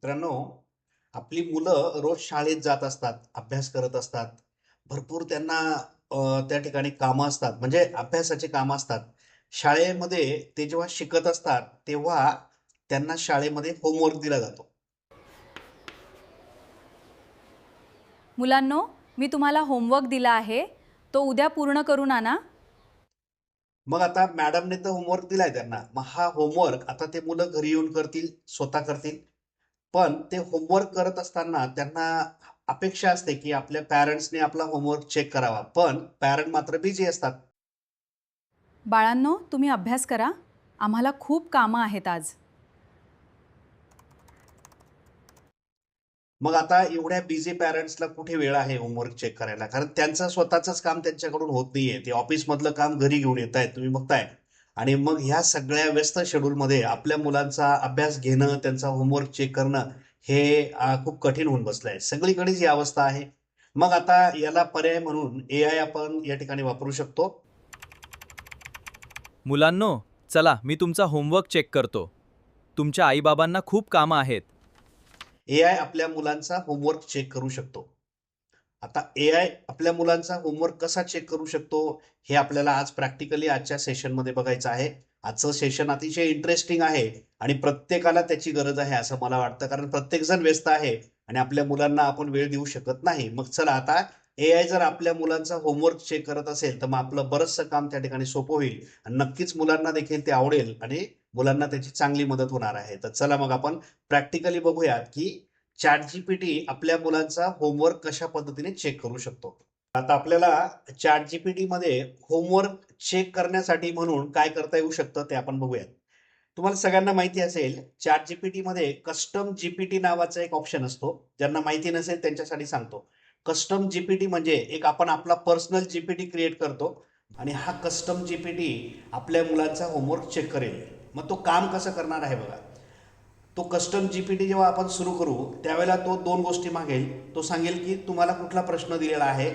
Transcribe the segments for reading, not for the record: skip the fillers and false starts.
मित्रांनो, आपली मुलं रोज शाळेत जात असतात, अभ्यास करत असतात. भरपूर त्यांना त्या ठिकाणी कामं असतात, म्हणजे अभ्यासाची कामं असतात. शाळेमध्ये ते जेव्हा शिकत असतात, तेव्हा त्यांना शाळेमध्ये होमवर्क दिला जातो. मुलांनो, मी तुम्हाला होमवर्क दिला आहे. तो उद्या पूर्ण करून आणा. मग आता मॅडमने तर होमवर्क दिलाय त्यांना. मग हा होमवर्क आता ते मुलं घरी येऊन करतील, स्वतः करतील. पण ते होमवर्क करत असताना त्यांना अपेक्षा असते, की आपल्या पॅरेंट्सने आपला होमवर्क चेक करावा. पण पॅरेंट मात्र बिझी असतात. बाळांनो, तुम्ही अभ्यास करा. आम्हाला खूप कामं आहेत आज. मग आता एवढ्या बिझी पॅरेंट्सला कुठे वेळ आहे होमवर्क चेक करायला? कारण त्यांचं स्वतःचंच काम त्यांच्याकडून होत नाहीये. ते ऑफिसमधलं काम घरी घेऊन येतायत, तुम्ही बघताय. आणि मग ह्या सगळ्या व्यस्त शेड्यूलमध्ये आपल्या मुलांचा अभ्यास घेणं, त्यांचा होमवर्क चेक करणं हे खूप कठीण होऊन बसलंय. सगळीकडेच ही अवस्था आहे. मग आता याला पर्याय म्हणून एआय आपण या ठिकाणी वापरू शकतो. मुलांनो, चला मी तुमचा होमवर्क चेक करतो. तुमच्या आईबाबांना खूप कामं आहेत. एआय आपल्या मुलांचा होमवर्क चेक करू शकतो. आता एआय आपल्या मुलांचा होमवर्क कसा चेक करू शकतो, हे आपल्याला आज प्रॅक्टिकली आजच्या सेशनमध्ये बघायचं आहे. आजचं सेशन अतिशय इंटरेस्टिंग आहे आणि प्रत्येकाला त्याची गरज आहे असं मला वाटतं. कारण प्रत्येकजण व्यस्त आहे आणि आपल्या मुलांना आपण वेळ देऊ शकत नाही. मग चला आता एआय जर आपल्या मुलांचा होमवर्क चेक करत असेल, तर मग आपलं बरचसं काम त्या ठिकाणी सोपं होईल आणि नक्कीच मुलांना देखील ते आवडेल आणि मुलांना त्याची चांगली मदत होणार आहे. तर चला मग आपण प्रॅक्टिकली बघूयात, की ChatGPT आपल्या मुलांचा होमवर्क कशा पद्धतीने चेक करू शकतो. आता आपल्याला ChatGPT मध्ये होमवर्क चेक करण्यासाठी म्हणून काय करता येऊ शकतं ते आपण बघूयात. तुम्हाला सगळ्यांना माहिती असेल, ChatGPT मध्ये कस्टम जीपीटी नावाचा एक ऑप्शन असतो. ज्यांना माहिती नसेल त्यांच्यासाठी सांगतो. कस्टम जीपीटी म्हणजे एक आपण आपला पर्सनल जीपीटी क्रिएट करतो आणि हा कस्टम जीपीटी आपल्या मुलांचा होमवर्क चेक करेल. मग तो काम कसं करणार आहे बघा. तो कस्टम जीपीटी जेव्हा आपण सुरू करू त्यावेळेला तो दोन गोष्टी मागेल. तो सांगेल की तुम्हाला कुठला प्रश्न दिलेला आहे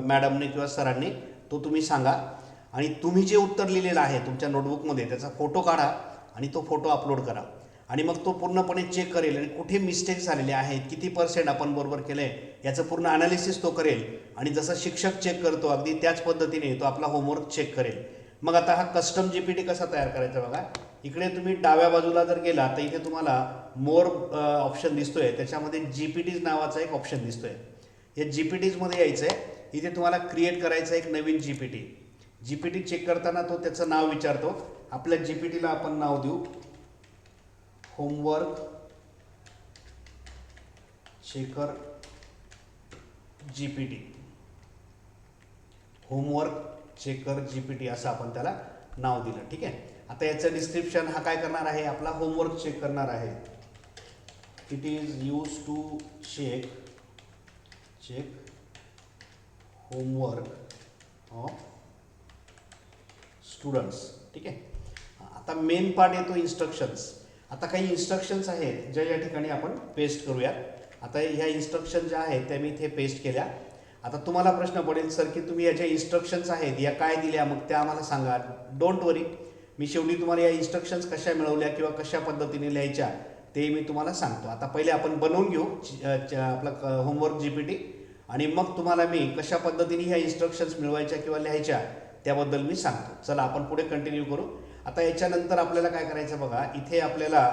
मॅडमने किंवा सरांनी, तो तुम्ही सांगा आणि तुम्ही जे उत्तर लिहिलेलं आहे तुमच्या नोटबुकमध्ये त्याचा फोटो काढा आणि तो फोटो अपलोड करा. आणि मग तो पूर्णपणे चेक करेल आणि कुठे मिस्टेक झालेले आहेत, किती पर्सेंट आपण बरोबर केलंय याचं पूर्ण अनालिसिस तो करेल. आणि जसं शिक्षक चेक करतो अगदी त्याच पद्धतीने तो आपला होमवर्क चेक करेल. मग आता हा कस्टम जीपीटी कसा तयार करायचा बघा. इकडे तुम्ही डाव्या बाजूला जर गेला तर इथे तुम्हाला मोर ऑप्शन दिसतोय, त्याच्यामध्ये जीपीटीज नावाचा एक ऑप्शन दिसतोय. या जीपीटीज मध्ये यायचं आहे. इथे तुम्हाला क्रिएट करायचं एक नवीन जीपीटी. जीपीटी चेक करताना तो त्याचं नाव विचारतो. आपल्या जीपीटीला आपण नाव देऊ homework checker GPT. Homework checker GPT असं आपण त्याला नाव दिलं. ठीक आहे. आता याचं डिस्क्रिप्शन हा काय करणार आहे, आपला होमवर्क चेक करणार आहे. It is use to check check homework of students. ठीक आहे. आता मेन पार्ट येतो इन्स्ट्रक्शन्स. आता काही इन्स्ट्रक्शन्स आहेत ज्या या ठिकाणी आपण पेस्ट करूयात. आता ह्या इन्स्ट्रक्शन ज्या आहेत त्या मी इथे पेस्ट केल्या. आता तुम्हाला प्रश्न पडेल, सर की तुम्ही या ज्या इन्स्ट्रक्शन्स आहेत या काय दिल्या, मग त्या आम्हाला सांगा. डोंट वरी, मी शेवटी तुम्हाला या इन्स्ट्रक्शन्स कशा मिळवल्या किंवा कशा पद्धतीने लिहायच्या ते मी तुम्हाला सांगतो. आता पहिले आपण बनवून घेऊ आपला होमवर्क जीपीटी आणि मग तुम्हाला मी कशा पद्धतीने ह्या इन्स्ट्रक्शन्स मिळवायच्या किंवा लिहायच्या त्याबद्दल मी सांगतो. चला आपण पुढे कंटिन्यू करू. आता याच्यानंतर आपल्याला काय करायचं बघा. इथे आपल्याला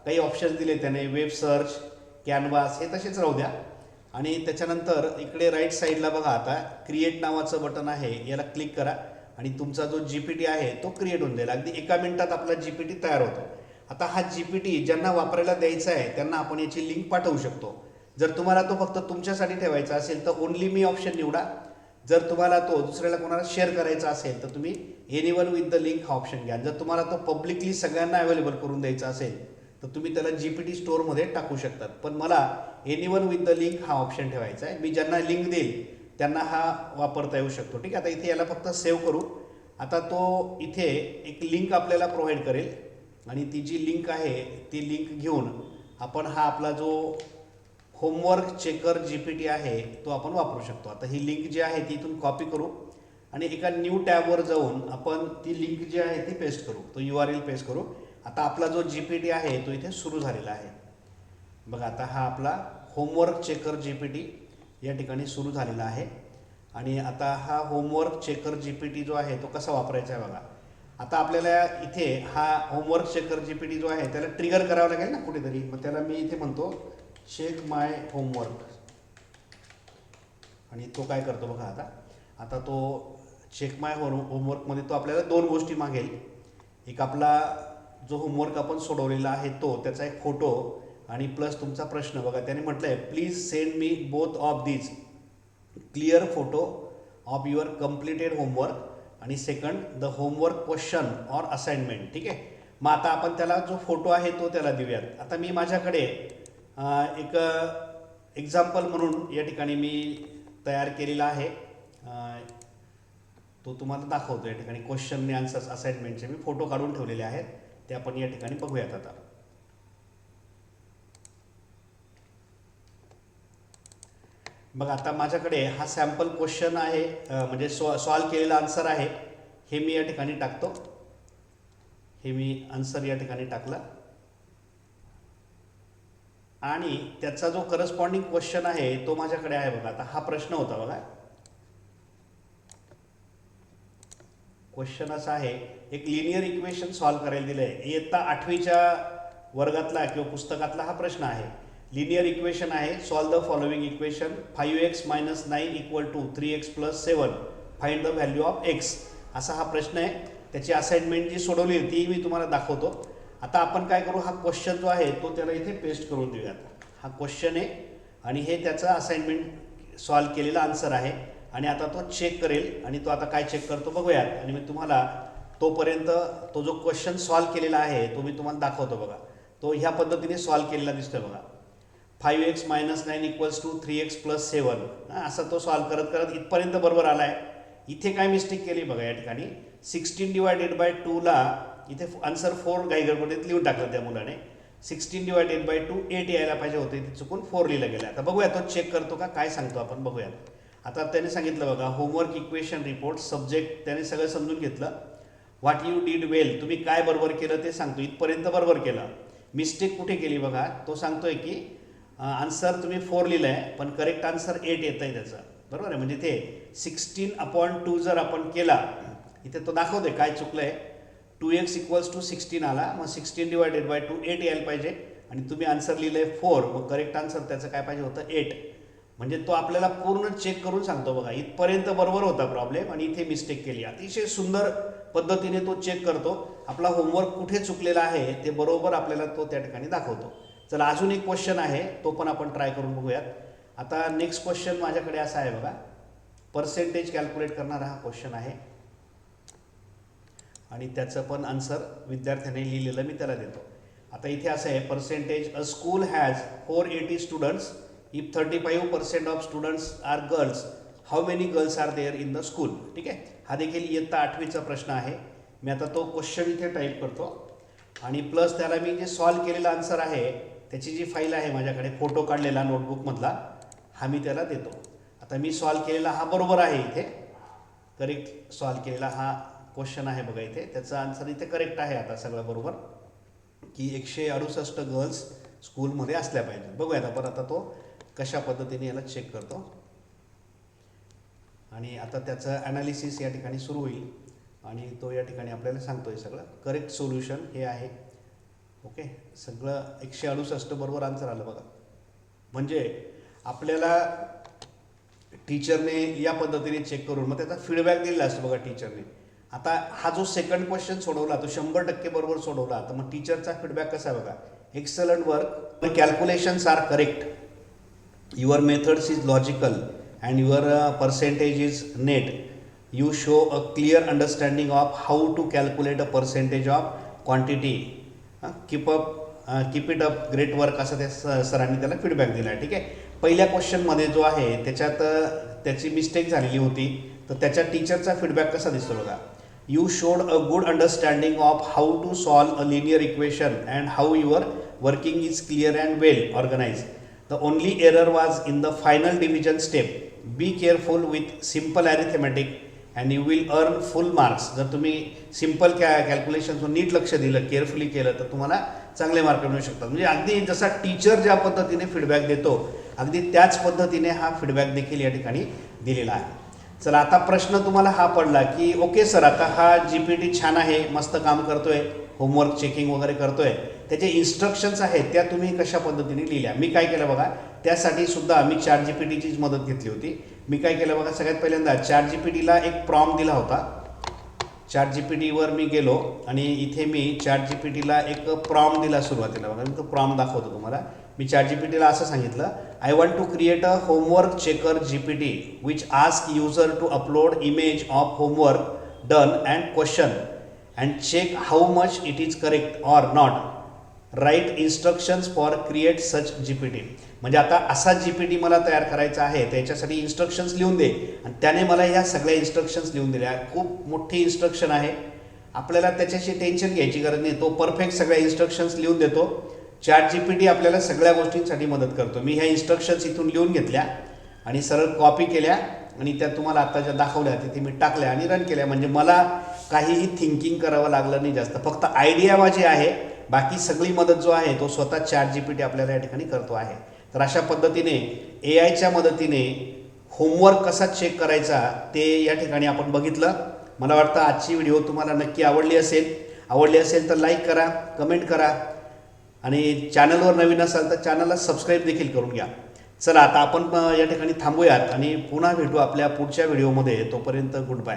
काही ऑप्शन्स दिले त्याने, वेब सर्च, कॅनव्हास, हे तसेच राहू द्या. आणि त्याच्यानंतर इकडे राईट साईडला बघा आता क्रिएट नावाचं बटन आहे, याला क्लिक करा आणि तुमचा जो जीपीटी आहे तो क्रिएट होऊन जाईल. अगदी एका मिनिटात आपला जीपीटी तयार होतो. आता हा जीपीटी ज्यांना वापरायला द्यायचा आहे त्यांना आपण याची लिंक पाठवू शकतो. जर तुम्हाला तो फक्त तुमच्यासाठी ठेवायचा असेल तर ओनली मी ऑप्शन निवडा. जर तुम्हाला तो दुसऱ्याला कोणाला शेअर करायचा असेल तर तुम्ही एनीवन विथ द लिंक हा ऑप्शन घ्या. जर तुम्हाला तो पब्लिकली सगळ्यांना अवेलेबल करून द्यायचा असेल तर तुम्ही त्याला जीपीटी स्टोअरमध्ये टाकू शकतात. पण मला एनीवन विथ द लिंक हा ऑप्शन ठेवायचा आहे. मी ज्यांना लिंक देईल त्यांना हा वापरता येऊ शकतो. ठीक आहे. आता इथे याला फक्त सेव्ह करू. आता तो इथे एक लिंक आपल्याला प्रोव्हाइड करेल आणि ती जी लिंक आहे ती लिंक घेऊन आपण हा आपला जो होमवर्क चेकर जीपीटी आहे तो आपण वापरू शकतो. आता ही लिंक जी आहे ती इथून कॉपी करू आणि एका न्यू टॅबवर जाऊन आपण ती लिंक जी आहे ती पेस्ट करू, तो URL पेस्ट करू. आता आपला जो जीपीटी आहे तो इथे सुरू झालेला आहे. बघा आता हा आपला होमवर्क चेकर GPT या ठिकाणी सुरू झालेला आहे. आणि आता हा होमवर्क चेकर GPT जो आहे तो कसा वापरायचा आहे बघा. आता आपल्याला इथे हा होमवर्क चेकर GPT जो आहे त्याला ट्रिगर करावं लागेल ना कुठेतरी. मग त्याला मी इथे म्हणतो चेक माय होमवर्क, आणि तो काय करतो बघा. आता तो चेक माय होमवर्कमध्ये तो आपल्याला दोन गोष्टी मागेल. एक आपला जो होमवर्क आपण सोडवलेला आहे तो, त्याचा एक फोटो आणि प्लस तुमचा प्रश्न. बघा त्याने म्हटलं आहे please send me both of these clear photo of your completed homework आणि second the homework question or assignment. ठीक आहे. मग आता आपण त्याला जो फोटो आहे तो त्याला देऊयात. आता मी माझ्याकडे एक एक्झाम्पल म्हणून या ठिकाणी मी तयार केलेला आहे. तो तुम्हाला दाखवतो या ठिकाणी. क्वेश्चन आणि आन्सर्स असाइनमेंटचे मी फोटो काढून ठेवलेले आहेत, ते आपण या ठिकाणी बघूयात. आता बघा आता माझ्याकडे हा सॅम्पल क्वेश्चन आहे, म्हणजे सॉल्व केलेला आन्सर आहे. हे मी या ठिकाणी टाकतो. हे मी आन्सर या ठिकाणी टाकला आणि त्याचा जो करस्पॉन्डिंग क्वेश्चन आहे तो माझ्याकडे आहे. बघा आता हा प्रश्न होता. बघा क्वेश्चन असा आहे, एक लिनियर इक्वेशन सॉल्व करायला दिलं आहे. इयत्ता 8वीच्या वर्गातला किंवा पुस्तकातला हा प्रश्न आहे. लिनियर इक्वेशन आहे. Solve the following equation 5x - 9 = 3x + 7 find the value of x. असा हा प्रश्न आहे. त्याची असाइनमेंट जी सोडवली ती मी तुम्हाला दाखवतो. आता आपण काय करू, हा क्वेश्चन जो आहे तो त्याला इथे पेस्ट करून देऊयात. हा क्वेश्चन आहे आणि हे त्याचं असाइनमेंट सॉल्व केलेला आन्सर आहे. आणि आता तो चेक करेल आणि तो आता काय चेक करतो बघूयात. आणि मी तुम्हाला तोपर्यंत तो जो क्वेश्चन सॉल्व केलेला आहे तो मी तुम्हाला दाखवतो. बघा तो ह्या पद्धतीने सॉल्व केलेला दिसतोय. बघा 5x - 9 = 3x + 7 असा तो सॉल्व करत करत इथपर्यंत बरोबर आला आहे. इथे काय मिस्टेक केली बघा. या ठिकाणी 16/2 ला इथे आन्सर 4 घाईगडबडीत लिहून टाकलं त्या मुलाने. 16/2 8 यायला पाहिजे होते, ते चुकून 4 लिहिलं गेलं. आता बघूया तो चेक करतो का काय सांगतो आपण बघूयात. आता त्याने सांगितलं बघा होमवर्क इक्वेशन रिपोर्ट सब्जेक्ट, त्याने सगळं समजून घेतलं. व्हॉट यू डीड वेल, तुम्ही काय बरोबर केलं ते सांगतो. इथपर्यंत बरोबर केलं. मिस्टेक कुठे केली बघा. तो सांगतोय की आन्सर तुम्ही 4 लिहिलं आहे पण करेक्ट आन्सर 8 येतं आहे त्याचं. बरोबर आहे. म्हणजे ते 16/2 जर आपण केला, इथे तो दाखवतोय काय चुकलं आहे. 2x = 16 आला, मग 16/2 8 यायला पाहिजे आणि तुम्ही आन्सर लिहिलं आहे 4, मग करेक्ट आन्सर त्याचं काय पाहिजे होतं 8. म्हणजे तो आपल्याला पूर्ण चेक करून सांगतो. बघा इथपर्यंत बरोबर होता प्रॉब्लेम आणि इथे मिस्टेक केली. अतिशय सुंदर पद्धतीने तो चेक करतो. आपला होमवर्क कुठे चुकलेला आहे ते बरोबर आपल्याला तो त्या ठिकाणी दाखवतो. चला अजून एक क्वेश्चन आहे, तो पण आपण ट्राय करून बघूयात. आता नेक्स्ट क्वेश्चन माझ्याकडे असा आहे बघा. पर्सेंटेज कॅल्क्युलेट करणारा हा क्वेश्चन आहे आणि त्याचं पण आन्सर विद्यार्थ्याने लिहिलेलं मी त्याला देतो. आता इथे असं आहे, percentage a school has 480 students. If 35% of students are girls, how many girls are there in the school. ठीक आहे. हा देखील इयत्ता 8वीचा प्रश्न आहे. मी आता तो क्वेश्चन इथे टाईप करतो आणि प्लस त्याला मी जे सॉल्व केलेला आन्सर आहे त्याची जी फाईल आहे माझ्याकडे, फोटो काढलेला नोटबुकमधला, हा मी त्याला देतो. आता मी सॉल्व केलेला हा बरोबर आहे. इथे करेक्ट सॉल्व केलेला हा क्वेश्चन आहे बघा. इथे त्याचा आन्सर इथे करेक्ट आहे. आता सगळं बरोबर की 168 गर्ल्स स्कूलमध्ये असल्या पाहिजे. बघूयात आपण आता तो कशा पद्धतीने याला चेक करतो. आणि आता त्याचं ॲनालिसिस या ठिकाणी सुरू होईल आणि तो या ठिकाणी आपल्याला सांगतोय सगळं. करेक्ट सोल्युशन हे आहे. ओके, सगळं 168 बरोबर आन्सर आलं बघा. म्हणजे आपल्याला टीचरने या पद्धतीने चेक करून मग त्याचा फीडबॅक दिलेला असतो बघा टीचरने. आता हा जो सेकंड क्वेश्चन सोडवला तो 100% बरोबर सोडवला, तर मग टीचरचा फीडबॅक कसा आहे बघा. Excellent work, calculations are correct, your methods is logical and your percentage is neat. You show a clear understanding of how to calculate a percentage of quantity. Keep it up, great work, असं त्या सरांनी त्याला feedback दिला आहे. ठीक आहे. पहिल्या क्वेश्चनमध्ये जो आहे त्याच्यात त्याची मिस्टेक झालेली होती, तर त्याच्या टीचरचा फीडबॅक कसा दिसतो बघा. You showed a good understanding of how to solve a linear equation and how your working is clear and well organise. The only error was in the final division step. Be careful with simple arithmetic and you will earn full marks. जर तुम्ही simple कॅल्क्युलेशन्सवर नीट लक्ष दिलं, carefully केलं, तर तुम्हाला चांगले mark मिळू शकतात. म्हणजे अगदी जसा टीचर ज्या पद्धतीने फीडबॅक देतो अगदी त्याच पद्धतीने हा फीडबॅक देखील या ठिकाणी दिलेला आहे. चला, आता प्रश्न तुम्हाला हा पडला की ओके सर, आता हा GPT छान आहे, मस्त काम करतोय, होमवर्क चेकिंग वगैरे करतोय, त्याचे इन्स्ट्रक्शन्स आहेत त्या तुम्ही कशा पद्धतीने लिहिल्या. मी काय केलं बघा, त्यासाठी सुद्धा मी ChatGPTचीच मदत घेतली होती. मी काय केलं बघा, सगळ्यात पहिल्यांदा ChatGPTला एक प्रॉम्प्ट दिला होता. ChatGPTवर मी गेलो आणि इथे मी ChatGPTला एक प्रॉम्प्ट दिला सुरुवातीला. बघा, मी तो प्रॉम्प्ट दाखवतो तुम्हाला. मी ChatGPTला असं सांगितलं, I want to create a homework checker GPT which ask user to upload image of homework done and question and check how much it is correct or not. Write instructions for create such GPT. म्हणजे आता असा GPT मला तयार करायचा आहे, त्याच्यासाठी instructions लिहून दे. आणि त्याने मला ह्या सगळ्या इन्स्ट्रक्शन्स लिहून दिल्या. खूप मोठी इन्स्ट्रक्शन आहे, आपल्याला त्याच्याशी टेन्शन घ्यायची गरज नाही. तो परफेक्ट सगळ्या इन्स्ट्रक्शन्स लिहून देतो. ChatGPT आपल्याला सगळ्या गोष्टींसाठी मदत करतो. मी ह्या इन्स्ट्रक्शन्स इथून लिहून घेतल्या आणि सरळ कॉपी केल्या आणि त्या तुम्हाला आता ज्या दाखवल्या तिथे मी टाकल्या आणि रन केल्या. म्हणजे मला काहीही थिंकिंग करावं लागलं नाही जास्त, फक्त आयडिया माझी आहे, बाकी सगळी मदत जो आहे तो स्वतः ChatGPT आपल्याला या ठिकाणी करतो आहे. तर अशा पद्धतीने AIच्या मदतीने होमवर्क कसा चेक करायचा ते या ठिकाणी आपण बघितलं. मला वाटतं आजची व्हिडिओ तुम्हाला नक्की आवडली असेल तर लाईक करा, कमेंट करा आणि चॅनलवर नवीन असाल तर चॅनलला सबस्क्राईब देखील करून घ्या. चला, आता आपण या ठिकाणी थांबूयात आणि पुन्हा भेटू आपल्या पुढच्या व्हिडिओमध्ये. तोपर्यंत गुड बाय.